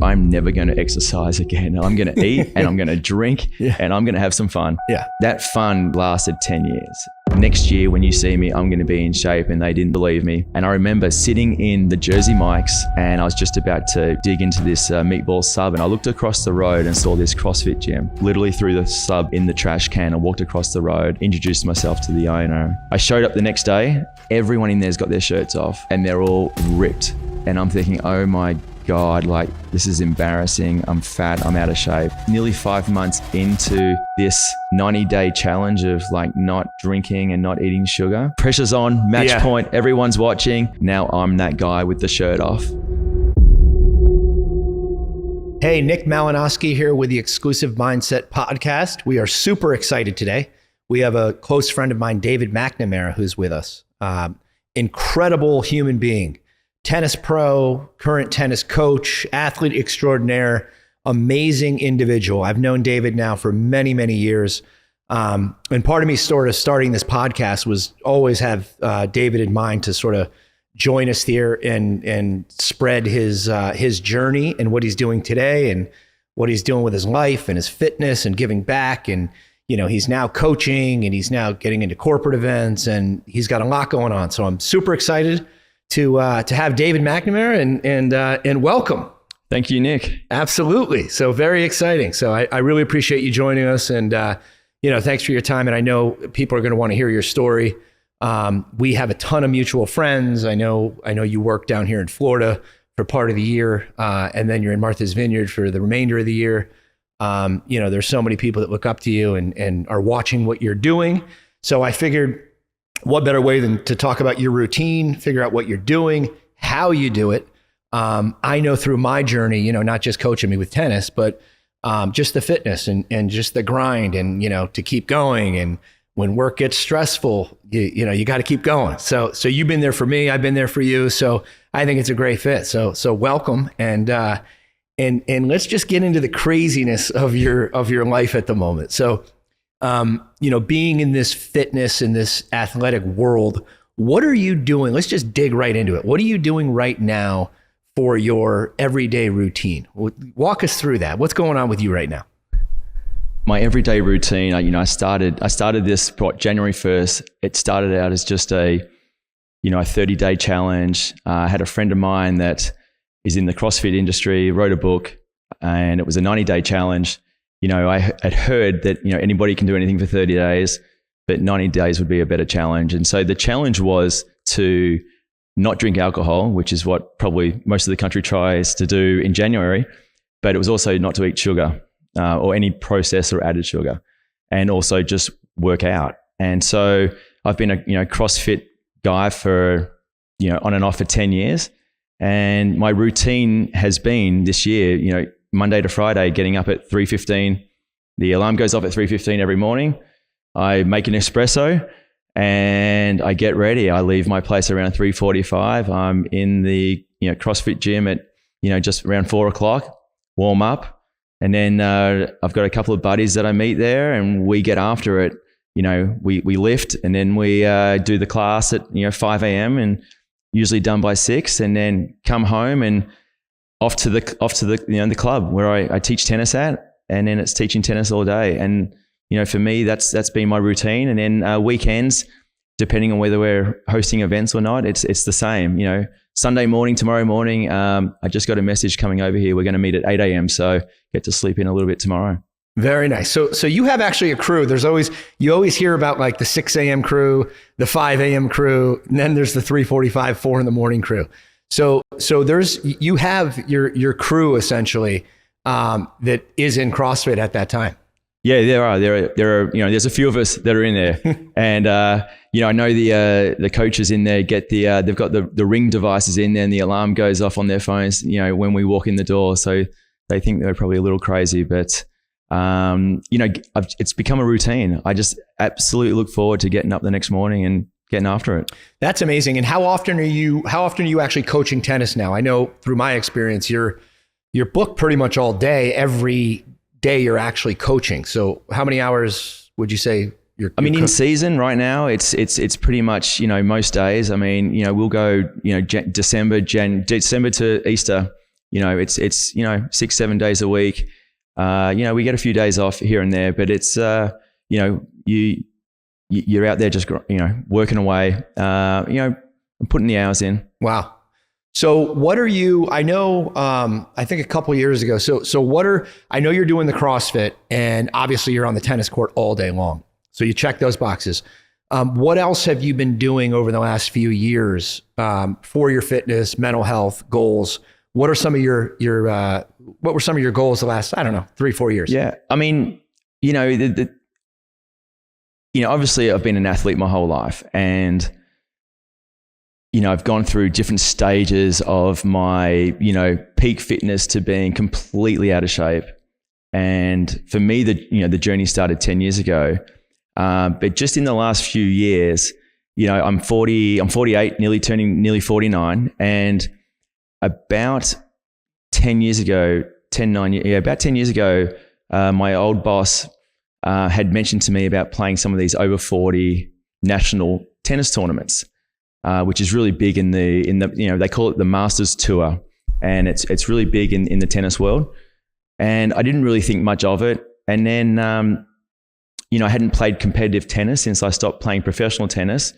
I'm never going to exercise again. I'm going to eat and I'm going to drink and I'm going to have some fun. Yeah. That fun lasted 10 years. Next year, when you see me, I'm going to be in shape, and they didn't believe me. And I remember sitting in the Jersey Mike's, and I was just about to dig into this meatball sub, and I looked across the road and saw this CrossFit gym. Literally threw the sub in the trash can and walked across the road, introduced myself to the owner. I showed up the next day. Everyone in there's got their shirts off, and they're all ripped. And I'm thinking, oh my God, like, this is embarrassing. I'm fat, I'm out of shape. Nearly 5 months into this 90-day challenge of like not drinking and not eating sugar. Pressure's on, match point, everyone's watching. Now I'm that guy with the shirt off. Hey, Nick Malinowski here with the Exclusive Mindset Podcast. We are super excited today. We have a close friend of mine, David McNamara, who's with us. Incredible human being. Tennis pro, current tennis coach, athlete extraordinaire, amazing individual. I've known David now for many, many years. And part of me sort of starting this podcast was always have David in mind to sort of join us here and spread his journey and what he's doing today and what he's doing with his life and his fitness and giving back. And, you know, he's now coaching and he's now getting into corporate events and he's got a lot going on. So I'm super excited to have David McNamara and welcome. Thank you, Nick. Absolutely. So very exciting. So I really appreciate you joining us and, thanks for your time. And I know people are going to want to hear your story. We have a ton of mutual friends. I know you work down here in Florida for part of the year. And then you're in Martha's Vineyard for the remainder of the year. There's so many people that look up to you and are watching what you're doing. So I figured, what better way than to talk about your routine, figure out what you're doing, how you do it. I know through my journey, not just coaching me with tennis, but just the fitness and just the grind and, to keep going. And when work gets stressful, you got to keep going. So you've been there for me. I've been there for you. So I think it's a great fit. So welcome. And let's just get into the craziness of your life at the moment. So, being in this fitness and this athletic world, what are you doing? Let's just dig right into it. What are you doing right now for your everyday routine? Walk us through that. What's going on with you right now? My everyday routine, I started this January 1st. It started out as just a 30-day challenge. I had a friend of mine that is in the CrossFit industry, wrote a book, and it was a 90-day challenge. I had heard that, anybody can do anything for 30 days, but 90 days would be a better challenge. And so the challenge was to not drink alcohol, which is what probably most of the country tries to do in January, but it was also not to eat sugar or any processed or added sugar, and also just work out. And so I've been a CrossFit guy for, on and off for 10 years. And my routine has been this year, Monday to Friday, getting up at 3:15. The alarm goes off at 3:15 every morning. I make an espresso and I get ready. I leave my place around 3:45. I'm in the CrossFit gym at just around 4 o'clock, warm up. And then I've got a couple of buddies that I meet there and we get after it. We lift and then we do the class at 5 a.m. and usually done by 6, and then come home and off to the the club where I teach tennis at, and then it's teaching tennis all day. And for me, that's been my routine. And then weekends, depending on whether we're hosting events or not, it's the same. Sunday morning, tomorrow morning, I just got a message coming over here. We're going to meet at 8 a.m. So get to sleep in a little bit tomorrow. Very nice. So you have actually a crew. You always hear about like the 6 a.m. crew, the 5 a.m. crew, and then there's the 3:45, 4 in the morning crew. So you have your crew essentially that is in CrossFit at that time. Yeah, there are. There's a few of us that are in there, and I know the coaches in there get they've got the ring devices in there, and the alarm goes off on their phones. When we walk in the door, so they think they're probably a little crazy, but it's become a routine. I just absolutely look forward to getting up the next morning and getting after it. That's amazing. And how often are you actually coaching tennis now? I know through my experience, you're booked pretty much all day. Every day you're actually coaching. So how many hours would you say you're in season right now, it's pretty much, most days. We'll go, December to Easter, it's 6-7 days a week. We get a few days off here and there, but it's you're out there just working away. Putting the hours in. Wow. So what are you, I know, I think a couple of years ago, I know you're doing the CrossFit, and obviously you're on the tennis court all day long. So you check those boxes. What else have you been doing over the last few years for your fitness, mental health goals? What are some of what were some of your goals the last, 3-4 years? Yeah. I mean, obviously I've been an athlete my whole life, and I've gone through different stages of my, peak fitness to being completely out of shape. And for me, the journey started 10 years ago. But just in the last few years, I'm 48, nearly 49. And about 10 years ago, my old boss had mentioned to me about playing some of these over 40 national tennis tournaments. Which is really big in the they call it the Masters Tour, and it's really big in the tennis world. And I didn't really think much of it. And then I hadn't played competitive tennis since I stopped playing professional tennis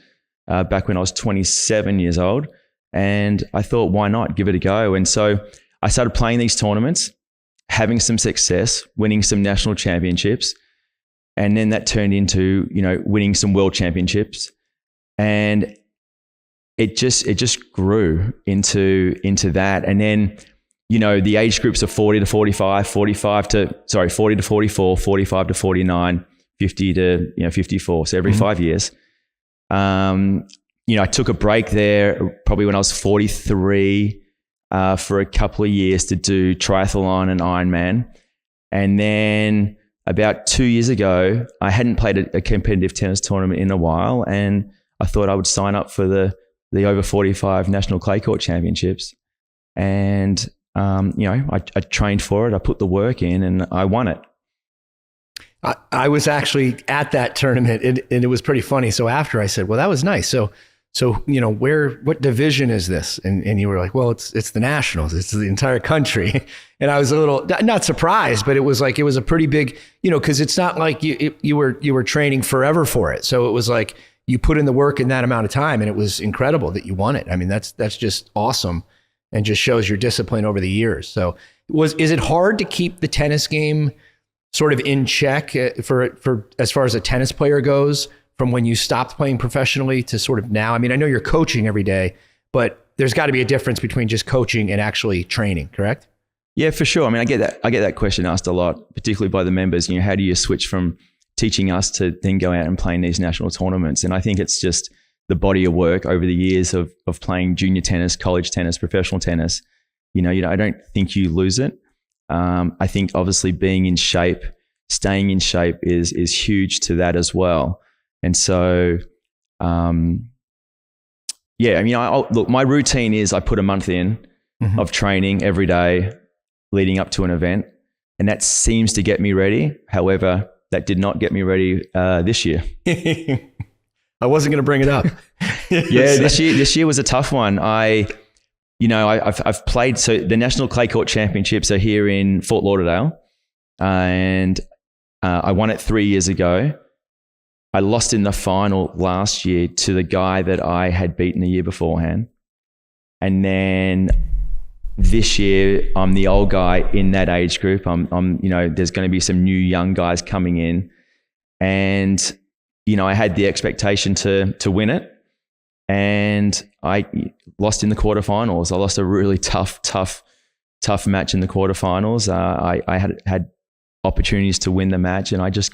back when I was 27 years old. And I thought, why not give it a go? And so I started playing these tournaments, having some success, winning some national championships, and then that turned into winning some world championships. And it just grew into that. And then, the age groups of 40 to 45, 40 to 44, 45 to 49, 50 to 54. So every 5 years. I took a break there probably when I was 43 for a couple of years to do triathlon and Ironman. And then about 2 years ago, I hadn't played a competitive tennis tournament in a while, and I thought I would sign up for the over 45 National Clay Court Championships. And, I trained for it. I put the work in and I won it. I was actually at that tournament, and it was pretty funny. So after I said, well, that was nice. So what division is this? And you were like, well, it's the nationals. It's the entire country. And I was a little, not surprised, but it was a pretty big, cause it's not like you were training forever for it. So it was like, you put in the work in that amount of time, and it was incredible that you won it. I mean, that's just awesome, and just shows your discipline over the years. So is it hard to keep the tennis game sort of in check for as far as a tennis player goes, from when you stopped playing professionally to sort of now? I mean, I know you're coaching every day, but there's got to be a difference between just coaching and actually training, correct? Yeah, for sure. I mean, I get that question asked a lot, particularly by the members. How do you switch from teaching us to then go out and play in these national tournaments? And I think it's just the body of work over the years of playing junior tennis, college tennis, professional tennis. I don't think you lose it. I think obviously being in shape, staying in shape is huge to that as well. And so, look, my routine is I put a month in of training every day leading up to an event, and that seems to get me ready. However, that did not get me ready this year. I wasn't going to bring it up. Yeah, this year was a tough one. I've played. So the National Clay Court Championships are here in Fort Lauderdale, and I won it 3 years ago. I lost in the final last year to the guy that I had beaten the year beforehand, and then this year I'm the old guy in that age group. There's going to be some new young guys coming in, and I had the expectation to win it, and I lost in the quarterfinals. I lost a really tough match in the quarterfinals. I had opportunities to win the match, and I just got